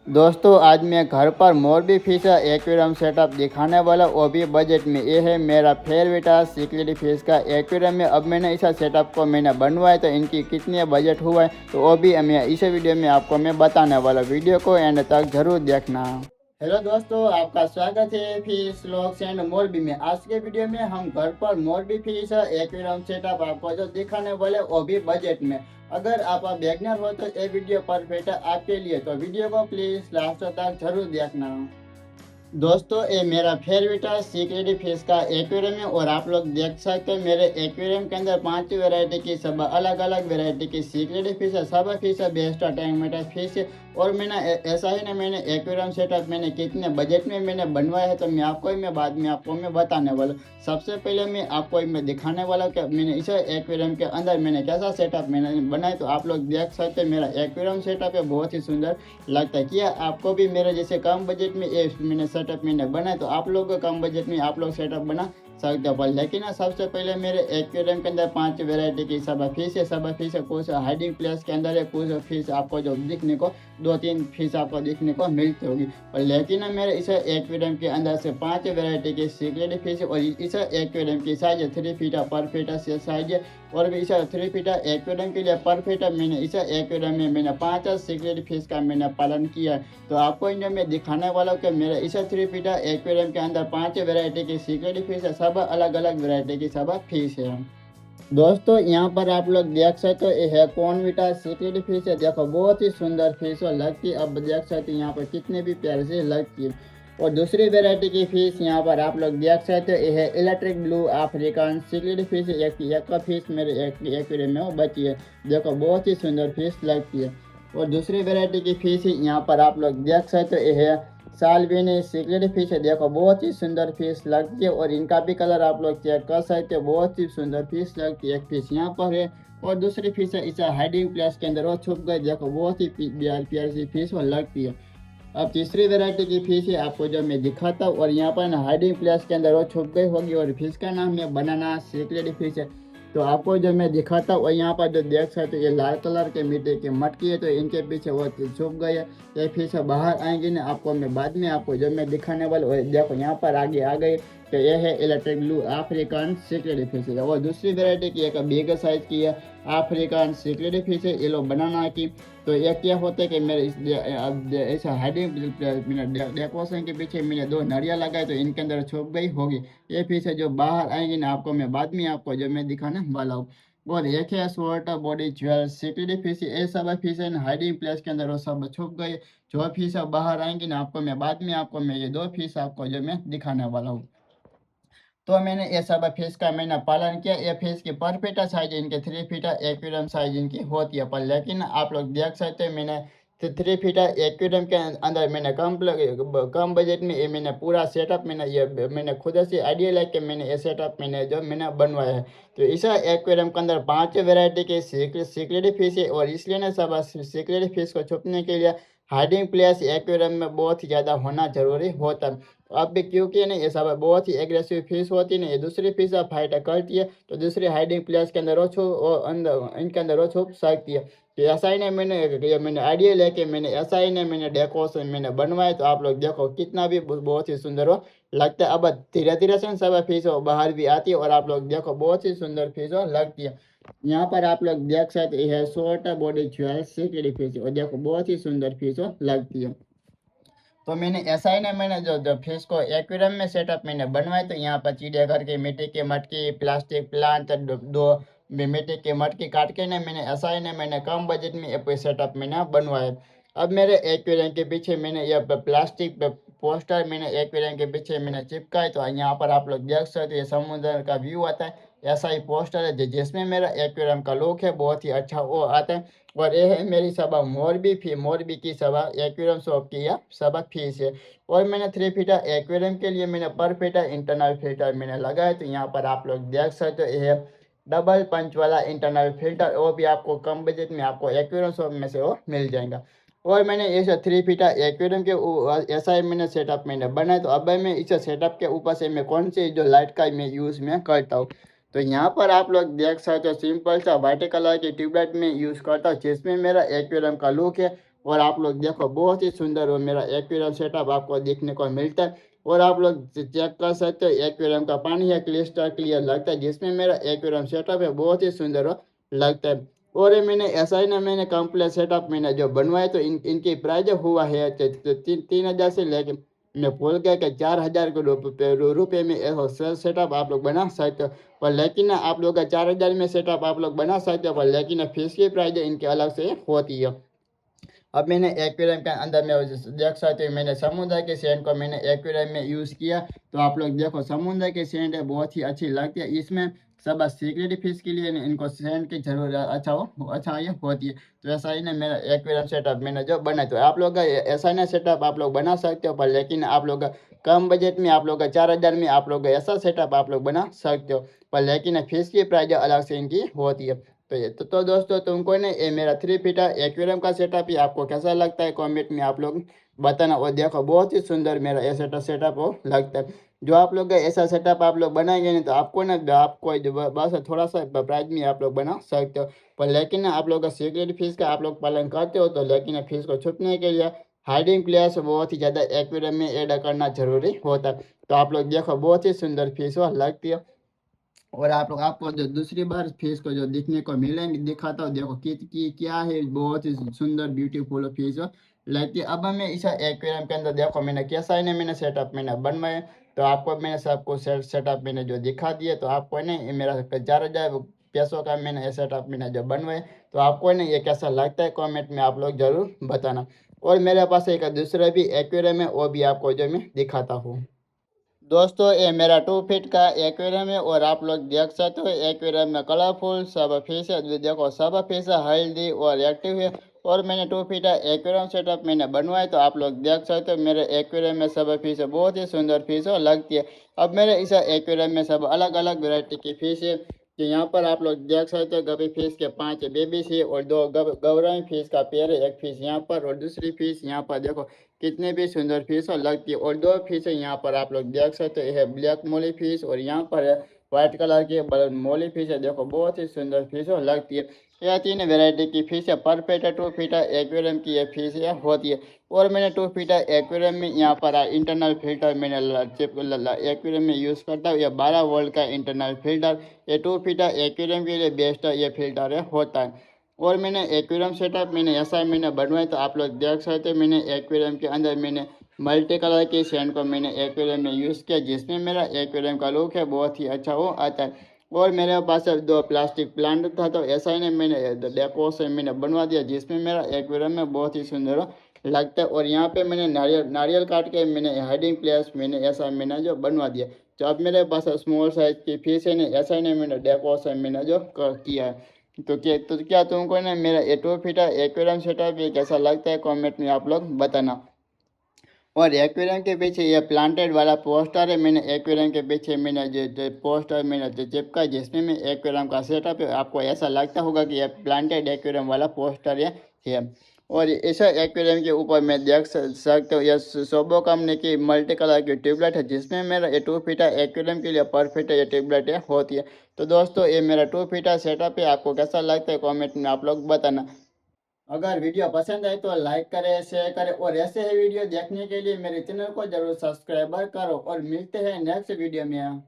दोस्तों आज मैं घर पर मोरबी फिश एक्वेरियम सेटअप दिखाने वाला, वो भी बजट में। ये है मेरा फेवरेट सिक्योरिटी फिश का एक्वेरियम है। अब मैंने इस सेटअप को मैंने बनवाया तो इनकी कितने बजट हुआ है तो वो भी मैं इस वीडियो में आपको मैं बताने वाला। वीडियो को एंड तक जरूर देखना। हेलो दोस्तों, आपका स्वागत है फिश व्लॉग्स एंड मोरबी में। आज के वीडियो में हम घर पर मोरबी फिश एक्वेरियम सेटअप आपको जो दिखाने वाले वो भी बजट में। अगर आप बिगनर हो तो ये वीडियो परफेक्ट है आपके लिए, तो वीडियो को प्लीज लास्ट तक जरूर देखना। दोस्तों ये मेरा फेवरेट सीक्रेट फिश का एक्वेरियम है और आप लोग देख सकते हैं मेरे एक्वेरियम के अंदर 5 वैरायटी की सब अलग अलग वैरायटी की सीक्रेट फिश है। सब फिश है बेस्ट टैंक फिश है। और मैंने ऐसा ही ना मैंने एक्वेरियम सेटअप मैंने कितने बजट में मैंने बनवाया है तो मैं आपको ही मैं बाद में आपको मैं बताने वाला। सबसे पहले मैं आपको मैं दिखाने वाला कि मैंने इस एक्वेरियम के अंदर मैंने कैसा सेटअप मैंने बनाया। तो आप लोग देख सकते हैं मेरा एक्वेरियम सेटअप है, बहुत ही सुंदर लगता है। क्या आपको भी मेरे जैसे कम बजट में ये मैंने सेटअप मैंने बनाया तो आप लोग को कम बजट में आप लोग सेटअप बना सकते हो। पर लेकिन सबसे पहले मेरे एक्वेरियम के अंदर 5 वैरायटी की सब फिश है। सब फिश है कुछ हाइडिंग प्लेस के अंदर है, कुछ फिश आपको जो दिखने को 2-3 फिश आपको दिखने को मिलती होगी। और लेकिन मेरे इस एक्वेरियम के अंदर से 5 वैरायटी की सीक्रेट फिश और इस एक्वेरियम की साइज 3 फीट पर फीट से साइज है। और भी इस 3 फीट एक्वेरियम के लिए परफेक्ट मैंने इस एक्वेरियम में मैंने 5 सीक्रेट फिश का मैंने पालन किया है। तो आपको इन्हें मैं दिखाने वाला हूँ कि मेरे इस 3 फीट एक्वेरियम के अंदर 5 वैरायटी की सीक्रेट फिश है। सब अलग अलग वैरायटी की सब फिश है। दोस्तों यहाँ पर आप लोग देख सकते हो ये है कॉर्नविटा सीक्रेट फिश है। देखो बहुत ही सुंदर फिश और लगती है। अब देख सकते हो यहाँ पर कितने भी प्यारे से लगती है। और दूसरी वेराइटी की फिश यहाँ पर आप लोग देख सकते हो ये है electric blue African secret fish. एक फिश मेरे एक्वेरियम में वो बची है। देखो बहुत ही सुंदर फिश लगती है। और दूसरी वेराइटी की फिश यहाँ पर आप लोग देख सकते हो ये है सालविनी सीक्रेट फिश है। देखो बहुत ही सुंदर फिश लगती है और इनका भी कलर आप लोग चेक कर सकते हो। बहुत ही सुंदर फिश लगती है। एक फिश यहाँ पर है और दूसरी फिश है इस हाइडिंग प्लेस के अंदर वो छुप गई। देखो बहुत ही प्यारी सी फिश वो लगती है। अब तीसरी वैरायटी की फिश है आपको जो मैं दिखाता हूँ और यहाँ पर ना हाइडिंग प्लेस के अंदर वो छुप गई होगी और फिश का नाम है बनाना सीक्रेट फिश है। तो आपको जो मैं दिखाता हूँ और यहाँ पर जो देख सकते हो ये लाल कलर के मिट्टी की मटकी है तो इनके पीछे वो छुप गई है। ये फिश बाहर आएंगी ना आपको मैं बाद में आपको जो मैं दिखाने वाला देखो यहाँ पर आगे आ गई। तो ये है electric blue African secret fish है। और दूसरी वैरायटी की एक बिग साइज की है अफ्रीकन सीक्रेट फिश है, ये लो बनाना की। तो ये क्या होता है कि मेरे ऐसा हाइडिंग डेकोरेशन के पीछे मैंने 2 नड़िया लगाए तो इनके अंदर छुप गई होगी। ये फिश है जो बाहर आएंगी ना आपको मैं बाद में आपको जो मैं दिखाने वाला हूँ। और एक है short body jewel secret fish, ये सब फिश है हाइडिंग प्लेस के अंदर वो सब छुप गए। जो फिश बाहर आएंगी ना आपको मैं बाद में आपको मैं ये 2 फिश आपको जो मैं दिखाने वाला हूँ। तो मैंने ये सब फिश का मैंने पालन किया। ये फिश की परफेक्ट साइज इनके 3 फीट एक्वेरियम साइज इनकी होती है। पर लेकिन आप लोग देख सकते हैं मैंने 3 फीट एक्वेरियम के अंदर मैंने कम बजट में ये मैंने पूरा सेटअप मैंने खुद से आइडिया लेके मैंने ये सेटअप मैंने जो मैंने बनवाया है। तो इस एक्वेरियम के अंदर 5 वैरायटी के सीक्रेट फिश है और इसलिए ना सब सीक्रेट फिश को छुपने के लिए हाइडिंग प्लेस एक्वेरियम में बहुत ही ज़्यादा होना जरूरी होता है। अब भी क्योंकि नहीं ये सब बहुत ही एग्रेसिव फिश होती है ना, ये दूसरी फिश फाइट करती है तो दूसरी हाइडिंग प्लेस के अंदर वो अंदर इनके अंदर वो छुप सकती है। तो ऐसा ही नहीं मैंने आइडिया लेके मैंने ऐसा ही नहीं मैंने डेकोरेशन मैंने बनवाया। तो आप लोग देखो कितना भी बहुत ही सुंदर हो लगता है। अब धीरे धीरे से सब फिश बाहर भी आती है और आप लोग देखो बहुत ही सुंदर फिश लगती है। यहाँ पर आप लोग देख सकते हैं short body jewel secret fish और देखो बहुत ही सुंदर फिश लगती है। तो मैंने ऐसा ही ना मैंने जो फिश को एक्वेरियम में सेटअप मैंने बनवाया। तो यहाँ पर चिड़ियाघर की मिट्टी की मटकी प्लास्टिक प्लांट दो मिट्टी की मटकी काट के ना मैंने ऐसा ही ना मैंने कम बजट में ये सेटअप मैंने बनवाया। अब मेरे एक्वेरियम के पीछे मैंने ये प्लास्टिक पोस्टर मैंने एक्वेरियम के पीछे मैंने चिपका है। तो यहाँ पर आप लोग देख सकते हो ये समुद्र का व्यू आता है। ऐसा ही पोस्टर है जिसमें मेरा एक्वेरियम का लुक है बहुत ही अच्छा वो आता है। और ये है मेरी सभा मोरबी की सभा एक्वेरियम शॉप की यह सभा फीस है। और मैंने 3 फीट एक्वेरियम के लिए मैंने पर फीट इंटरनल फिल्टर मैंने लगाया। तो यहाँ पर आप लोग देख सकते हो ये है डबल पंच वाला इंटरनल फिल्टर, वो भी आपको कम बजट में आपको एक्वेरियम शॉप में से वो मिल जाएगा। और मैंने इस 3 फीट एक्वेरियम के ऐसा ही मैंने सेटअप मैंने बनाया। तो अब मैं इस सेटअप के ऊपर से मैं कौन सी जो लाइट का मैं यूज़ में करता हूँ। तो यहाँ पर आप लोग देख सकते हो सिंपल सा वाइट कलर की ट्यूबलाइट में यूज़ करता हूँ जिसमें मेरा एक्वेरियम का लुक है और आप लोग देखो बहुत ही सुंदर वो मेरा एक्वेरियम सेटअप आपको देखने को मिलता है। और आप लोग चेक कर सकते हो एक्वेरियम का पानी है क्लिस्टर क्लियर लगता है, जिसमें मेरा एक्वेरियम सेटअप है बहुत ही सुंदर वो लगता है। और ये मैंने ऐसा ही ना मैंने कंप्लीट सेटअप मैंने जो बनवाया तो इनकी प्राइस हुआ है 3,000 से लेके मैं भूल गया कि 4,000 के रुपये में ऐसा सेटअप आप लोग बना सकते हो। पर लेकिन ना आप लोग का 4,000 में सेटअप आप लोग बना सकते हो, पर लेकिन फीस की प्राइस इनके अलग से होती है। अब मैंने एक्वेरियम के अंदर में देख सकते हो मैंने समुद्र के सेंट को मैंने एक्वेरियम में यूज़ किया। तो आप लोग देखो समुद्र के सेंट है बहुत ही अच्छी लगती है। इसमें सब सीक्रेट फिश के लिए इनको सेंट की जरूरत अच्छा ये होती है। तो ऐसा ही ना मेरा एक्वेरियम सेटअप मैंने जो बनाया, तो आप लोग का ऐसा ना सेटअप आप लोग बना सकते हो, पर लेकिन आप लोग का कम बजट में आप लोग का 4,000 में आप लोग ऐसा सेटअप आप लोग बना सकते हो, पर लेकिन फिश की प्राइस अलग से इनकी होती है। तो दोस्तों तुमको ना ये मेरा 3 फीटर एक्वेरियम का सेटअप ही आपको कैसा लगता है कमेंट में आप लोग बताना। और देखो बहुत ही सुंदर मेरा ये सेटअप हो लगता है। जो आप लोग ऐसा सेटअप आप लोग बनाएंगे नहीं तो आपको ना आपको बस थोड़ा सा प्राइस में आप लोग बना सकते हो, पर लेकिन ना आप लोग का सीक्रेट फीस का आप लोग पालन करते हो, तो लेकिन फीस को छुपने के लिए हाइडिंग प्लेस बहुत ही ज़्यादा एक्वेरियम में ऐड करना जरूरी होता है। तो आप लोग देखो बहुत ही सुंदर फीस हो लगती है। और आप लोग आपको जो दूसरी बार फेस को जो दिखने को मिलेंगे दिखाता हूँ, देखो क्या है बहुत ही सुंदर ब्यूटीफुल फेस हो लगती है। अब हमें इस एक्वेरियम के अंदर देखो मैंने कैसा है ना मैंने सेटअप मैंने बनवाया। तो आपको मैंने सबको सेटअप मैंने जो दिखा दिया, तो आपको ना ये मेरा 4,000 पैसों का मैंने ये सेटअप मैंने जो बनवाया, तो आपको ना ये कैसा लगता है कमेंट में आप लोग जरूर बताना। और मेरे पास एक दूसरा भी एक्वेरियम है वो भी आपको जो मैं दिखाता हूँ। दोस्तों ये मेरा 2 फीट का एक्वेरियम है और आप लोग देख सकते हो एक्वेरियम में कलरफुल सब फिश है। देखो सब फिश हेल्दी और एक्टिव है। और मैंने 2 फीट का एक्वेरियम सेटअप मैंने बनवाया, तो आप लोग देख सकते हो मेरे एक्वेरियम में सब फिश है बहुत ही सुंदर फिश हो लगती है। अब मेरे इस एक्वेरियम में सब अलग अलग वेराइटी की फिश है। कि यहाँ पर आप लोग देख सकते हो गपी फिश के 5 बेबीज है और 2 गौराई फिश का पेयर है। एक फिश यहाँ पर और दूसरी फिश यहाँ पर देखो कितने भी सुंदर फिश और लगती है। और 2 फिश है यहाँ पर आप लोग देख सकते हो, ये है ब्लैक मोली फिश और यहाँ पर है व्हाइट कलर की मोली फिश है। देखो बहुत ही सुंदर फिश और लगती है। यह 3 वेराइटी की फिश है। परफेक्ट 2 फीटर एक्वेरियम की ये फिश है होती है। और मैंने 2 फीटर एक्वेरियम में यहाँ पर इंटरनल फिल्टर मैंने एक्वेरियम में यूज़ करता हूँ। ये 12 वोल्ट का इंटरनल फिल्टर ये 2 फीटर एक्वेरियम के लिए बेस्ट ये फिल्टर है होता है। और मैंने एक्वेरियम सेटअप मैंने ऐसा मैंने बनवाया, तो आप लोग देख सकते हो मैंने एक्वेरियम के अंदर मैंने मल्टी कलर की सैंड को मैंने एक्वेरियम में यूज़ किया, जिसमें मेरा एक्वेरियम का लुक है बहुत ही अच्छा वो आता है। और मेरे पास अब 2 प्लास्टिक प्लांट था, तो ऐसा ही नहीं मैंने डेकोरेशन मैंने बनवा दिया, जिसमें मेरा एक्वेरियम में बहुत ही सुंदर लगता है। और यहाँ पे मैंने नारियल नारियल काट के मैंने हाइडिंग प्लेस मैंने ऐसा मैंने जो बनवा दिया। तो अब मेरे पास स्मॉल साइज की फिश है नहीं, ऐसा ही नहीं मैंने डेकोरेशन मैंने जो किया है। तो क्या तुमको ना मेरा 2 फीटर एक्वेरियम सेटअप ये कैसा लगता है कमेंट में आप लोग बताना। और एक्वेरियम के पीछे ये प्लांटेड वाला पोस्टर है, मैंने एक्वेरियम के पीछे मैंने जो पोस्टर मैंने जो चिपका जिसमें मैं एक्वेरियम का सेटअप है, आपको ऐसा लगता होगा कि ये प्लांटेड एक्वेरियम वाला पोस्टर है। और इस एक्वेरियम के ऊपर मैं देख सकते हो ये सोबो कंपनी की मल्टी कलर की ट्यूबलाइट है, जिसमें मेरा ये 2 फीटर एक्वेरियम के लिए परफेक्ट ये ट्यूबलाइट होती है। तो दोस्तों ये मेरा 2 फीटर सेटअप है, आपको कैसा लगता है कमेंट में आप लोग बताना। अगर वीडियो पसंद आए तो लाइक करें शेयर करें और ऐसे ही वीडियो देखने के लिए मेरे चैनल को जरूर सब्सक्राइब करो और मिलते हैं नेक्स्ट वीडियो में।